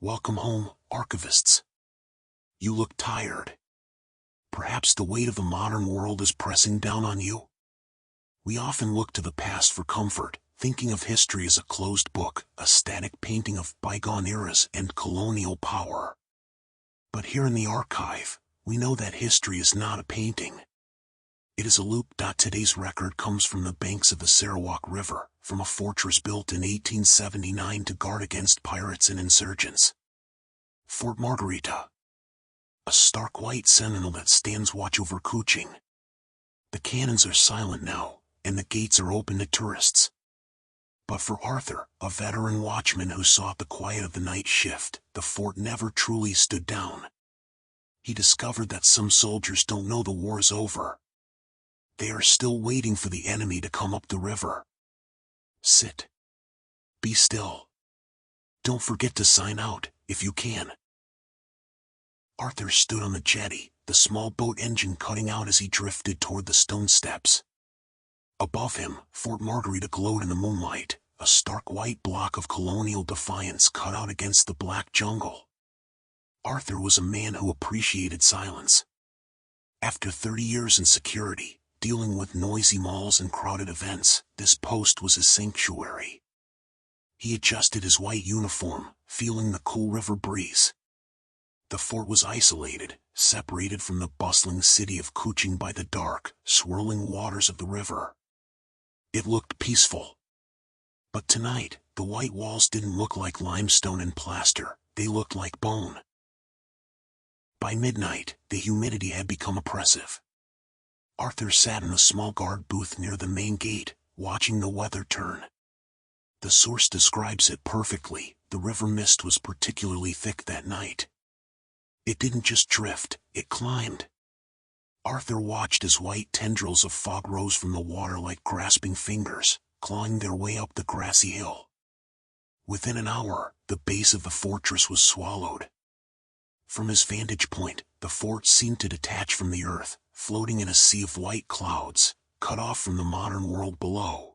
Welcome home, Archivists. You look tired. Perhaps the weight of the modern world is pressing down on you? We often look to the past for comfort, thinking of history as a closed book, a static painting of bygone eras and colonial power. But here in the archive, we know that history is not a painting. It is a loop. Today's record comes from the banks of the Sarawak River, from a fortress built in 1879 to guard against pirates and insurgents. Fort Margherita. A stark white sentinel that stands watch over Kuching. The cannons are silent now, and the gates are open to tourists. But for Arthur, a veteran watchman who sought the quiet of the night shift, the fort never truly stood down. He discovered that some soldiers don't know the war is over. They are still waiting for the enemy to come up the river. Sit. Be still. Don't forget to sign out, if you can. Arthur stood on the jetty, the small boat engine cutting out as he drifted toward the stone steps. Above him, Fort Margherita glowed in the moonlight, a stark white block of colonial defiance cut out against the black jungle. Arthur was a man who appreciated silence. After 30 years in security, dealing with noisy malls and crowded events, this post was his sanctuary. He adjusted his white uniform, feeling the cool river breeze. The fort was isolated, separated from the bustling city of Kuching by the dark, swirling waters of the river. It looked peaceful. But tonight, the white walls didn't look like limestone and plaster, they looked like bone. By midnight, the humidity had become oppressive. Arthur sat in a small guard booth near the main gate, watching the weather turn. The source describes it perfectly. The river mist was particularly thick that night. It didn't just drift, it climbed. Arthur watched as white tendrils of fog rose from the water like grasping fingers, clawing their way up the grassy hill. Within an hour, the base of the fortress was swallowed. From his vantage point, the fort seemed to detach from the earth, floating in a sea of white clouds, cut off from the modern world below.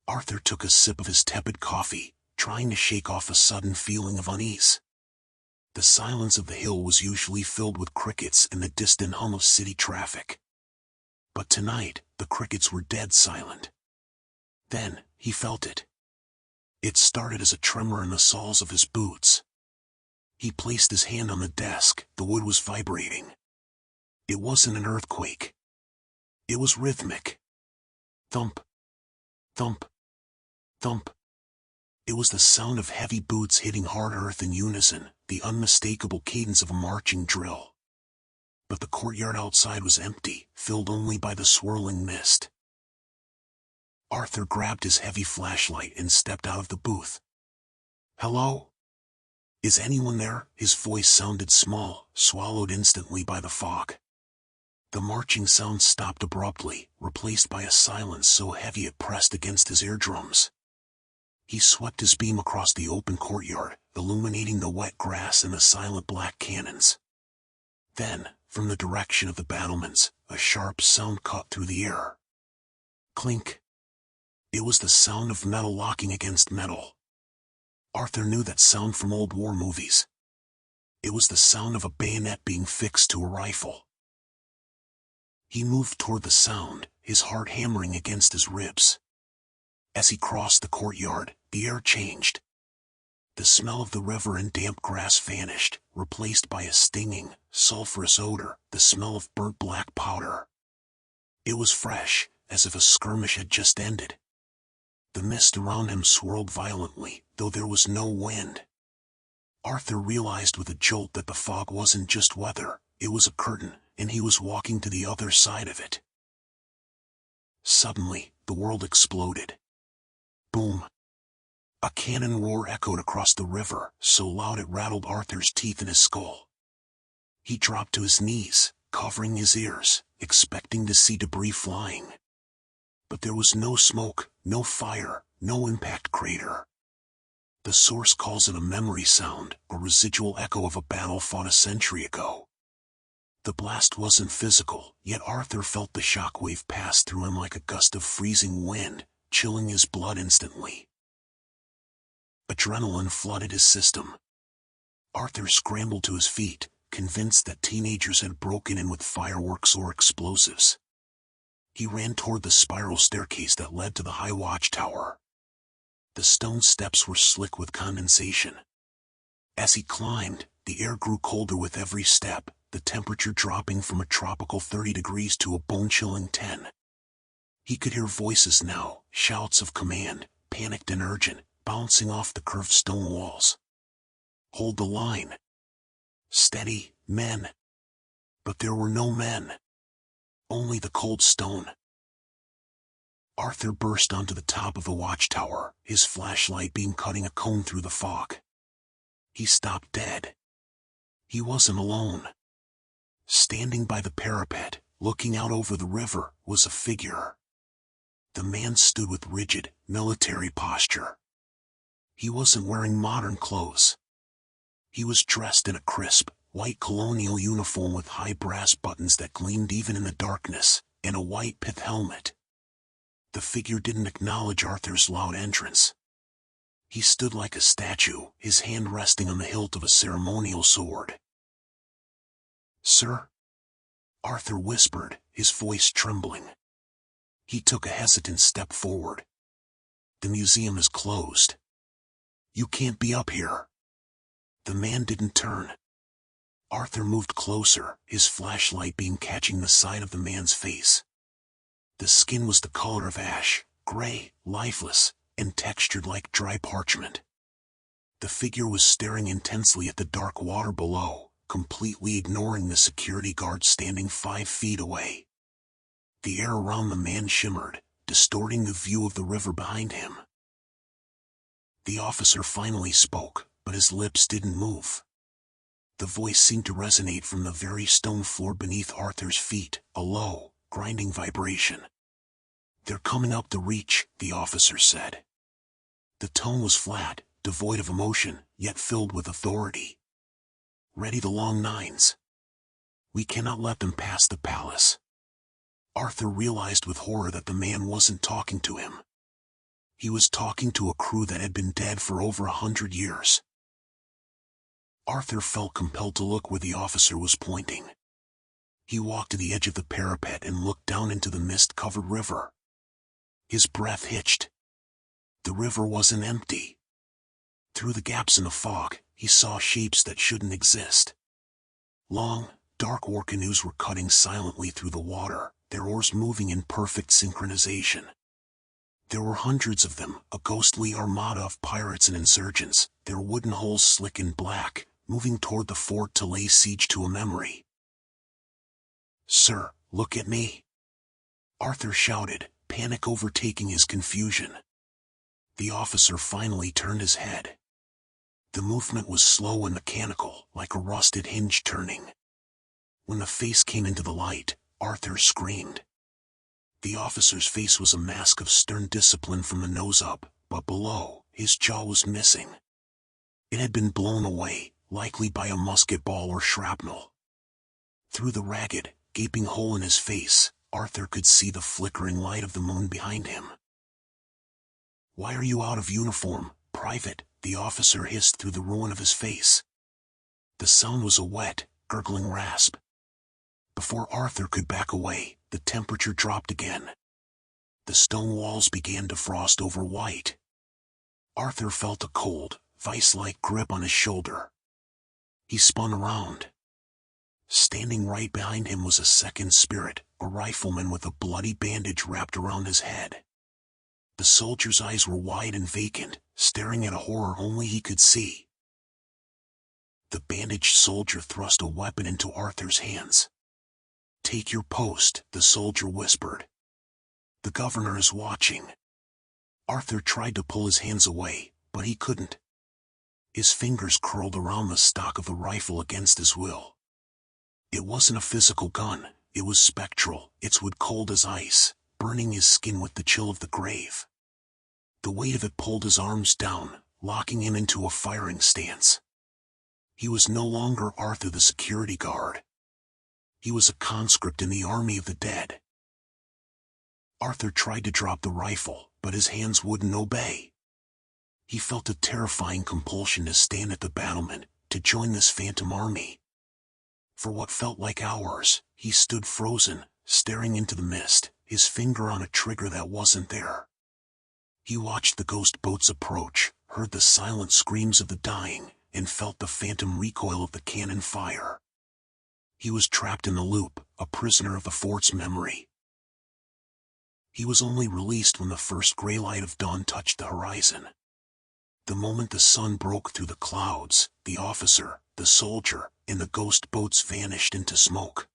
Arthur took a sip of his tepid coffee, trying to shake off a sudden feeling of unease. The silence of the hill was usually filled with crickets and the distant hum of city traffic. But tonight, the crickets were dead silent. Then, he felt it. It started as a tremor in the soles of his boots. He placed his hand on the desk, the wood was vibrating. It wasn't an earthquake. It was rhythmic. Thump. Thump. Thump. It was the sound of heavy boots hitting hard earth in unison, the unmistakable cadence of a marching drill. But the courtyard outside was empty, filled only by the swirling mist. Arthur grabbed his heavy flashlight and stepped out of the booth. "Hello? Is anyone there?" His voice sounded small, swallowed instantly by the fog. The marching sound stopped abruptly, replaced by a silence so heavy it pressed against his eardrums. He swept his beam across the open courtyard, illuminating the wet grass and the silent black cannons. Then, from the direction of the battlements, a sharp sound cut through the air. Clink. It was the sound of metal locking against metal. Arthur knew that sound from old war movies. It was the sound of a bayonet being fixed to a rifle. He moved toward the sound, his heart hammering against his ribs. As he crossed the courtyard, the air changed. The smell of the river and damp grass vanished, replaced by a stinging, sulphurous odor, the smell of burnt black powder. It was fresh, as if a skirmish had just ended. The mist around him swirled violently, though there was no wind. Arthur realized with a jolt that the fog wasn't just weather, it was a curtain, and he was walking to the other side of it. Suddenly, the world exploded. Boom. A cannon roar echoed across the river, so loud it rattled Arthur's teeth in his skull. He dropped to his knees, covering his ears, expecting to see debris flying. But there was no smoke, no fire, no impact crater. The source calls it a memory sound, a residual echo of a battle fought a century ago. The blast wasn't physical, yet Arthur felt the shockwave pass through him like a gust of freezing wind, chilling his blood instantly. Adrenaline flooded his system. Arthur scrambled to his feet, convinced that teenagers had broken in with fireworks or explosives. He ran toward the spiral staircase that led to the high watchtower. The stone steps were slick with condensation. As he climbed, the air grew colder with every step, the temperature dropping from a tropical 30 degrees to a bone-chilling 10. He could hear voices now, shouts of command, panicked and urgent, bouncing off the curved stone walls. Hold the line. Steady, men. But there were no men. Only the cold stone. Arthur burst onto the top of the watchtower, his flashlight beam cutting a cone through the fog. He stopped dead. He wasn't alone. Standing by the parapet, looking out over the river, was a figure. The man stood with rigid, military posture. He wasn't wearing modern clothes. He was dressed in a crisp, white colonial uniform with high brass buttons that gleamed even in the darkness, and a white pith helmet. The figure didn't acknowledge Arthur's loud entrance. He stood like a statue, his hand resting on the hilt of a ceremonial sword. "Sir?" Arthur whispered, his voice trembling. He took a hesitant step forward. "The museum is closed. You can't be up here." The man didn't turn. Arthur moved closer, his flashlight beam catching the side of the man's face. The skin was the color of ash, gray, lifeless, and textured like dry parchment. The figure was staring intensely at the dark water below, completely ignoring the security guard standing 5 feet away. The air around the man shimmered, distorting the view of the river behind him. The officer finally spoke, but his lips didn't move. The voice seemed to resonate from the very stone floor beneath Arthur's feet, a low, grinding vibration. "They're coming up the reach," the officer said. The tone was flat, devoid of emotion, yet filled with authority. "Ready the long nines. We cannot let them pass the palace." Arthur realized with horror that the man wasn't talking to him. He was talking to a crew that had been dead for over 100 years. Arthur felt compelled to look where the officer was pointing. He walked to the edge of the parapet and looked down into the mist-covered river. His breath hitched. The river wasn't empty. Through the gaps in the fog, he saw shapes that shouldn't exist. Long, dark war canoes were cutting silently through the water, their oars moving in perfect synchronization. There were hundreds of them, a ghostly armada of pirates and insurgents, their wooden hulls slick and black, moving toward the fort to lay siege to a memory. "Sir, look at me!" Arthur shouted, panic overtaking his confusion. The officer finally turned his head. The movement was slow and mechanical, like a rusted hinge turning. When the face came into the light, Arthur screamed. The officer's face was a mask of stern discipline from the nose up, but below, his jaw was missing. It had been blown away, likely by a musket ball or shrapnel. Through the ragged, gaping hole in his face, Arthur could see the flickering light of the moon behind him. "Why are you out of uniform, Private?" the officer hissed through the ruin of his face. The sound was a wet, gurgling rasp. Before Arthur could back away, the temperature dropped again. The stone walls began to frost over white. Arthur felt a cold, vice-like grip on his shoulder. He spun around. Standing right behind him was a second spirit, a rifleman with a bloody bandage wrapped around his head. The soldier's eyes were wide and vacant, staring at a horror only he could see. The bandaged soldier thrust a weapon into Arthur's hands. "Take your post," the soldier whispered. "The governor is watching." Arthur tried to pull his hands away, but he couldn't. His fingers curled around the stock of the rifle against his will. It wasn't a physical gun, it was spectral, its wood cold as ice, burning his skin with the chill of the grave. The weight of it pulled his arms down, locking him into a firing stance. He was no longer Arthur the security guard. He was a conscript in the army of the dead. Arthur tried to drop the rifle, but his hands wouldn't obey. He felt a terrifying compulsion to stand at the battlement, to join this phantom army. For what felt like hours, he stood frozen, staring into the mist, his finger on a trigger that wasn't there. He watched the ghost boats approach, heard the silent screams of the dying, and felt the phantom recoil of the cannon fire. He was trapped in the loop, a prisoner of the fort's memory. He was only released when the first gray light of dawn touched the horizon. The moment the sun broke through the clouds, the officer, the soldier, and the ghost boats vanished into smoke.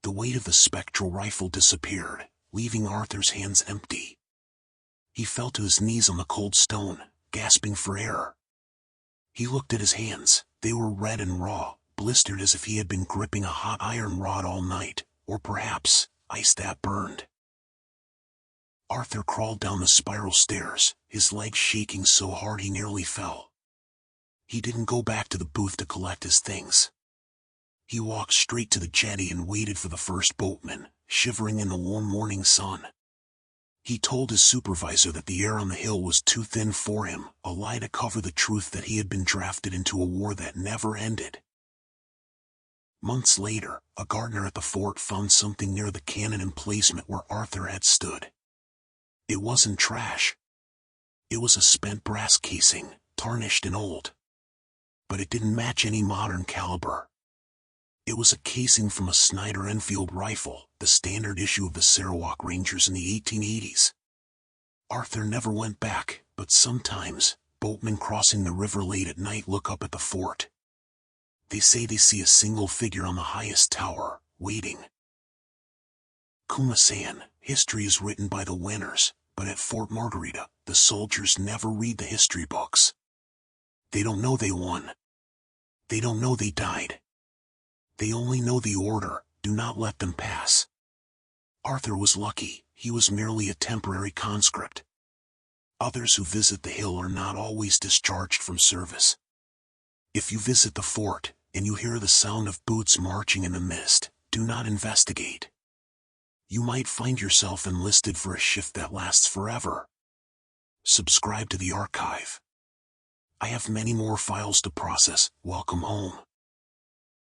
The weight of the spectral rifle disappeared, leaving Arthur's hands empty. He fell to his knees on the cold stone, gasping for air. He looked at his hands. They were red and raw, blistered as if he had been gripping a hot iron rod all night, or perhaps, ice that burned. Arthur crawled down the spiral stairs, his legs shaking so hard he nearly fell. He didn't go back to the booth to collect his things. He walked straight to the jetty and waited for the first boatman, shivering in the warm morning sun. He told his supervisor that the air on the hill was too thin for him, a lie to cover the truth that he had been drafted into a war that never ended. Months later, a gardener at the fort found something near the cannon emplacement where Arthur had stood. It wasn't trash. It was a spent brass casing, tarnished and old. But it didn't match any modern caliber. It was a casing from a Snyder Enfield rifle, the standard issue of the Sarawak Rangers in the 1880s. Arthur never went back, but sometimes, boatmen crossing the river late at night look up at the fort. They say they see a single figure on the highest tower, waiting. Kuma-San, history is written by the winners, but at Fort Margherita, the soldiers never read the history books. They don't know they won. They don't know they died. They only know the order, do not let them pass. Arthur was lucky, he was merely a temporary conscript. Others who visit the hill are not always discharged from service. If you visit the fort, and you hear the sound of boots marching in the mist, do not investigate. You might find yourself enlisted for a shift that lasts forever. Subscribe to the archive. I have many more files to process. Welcome home.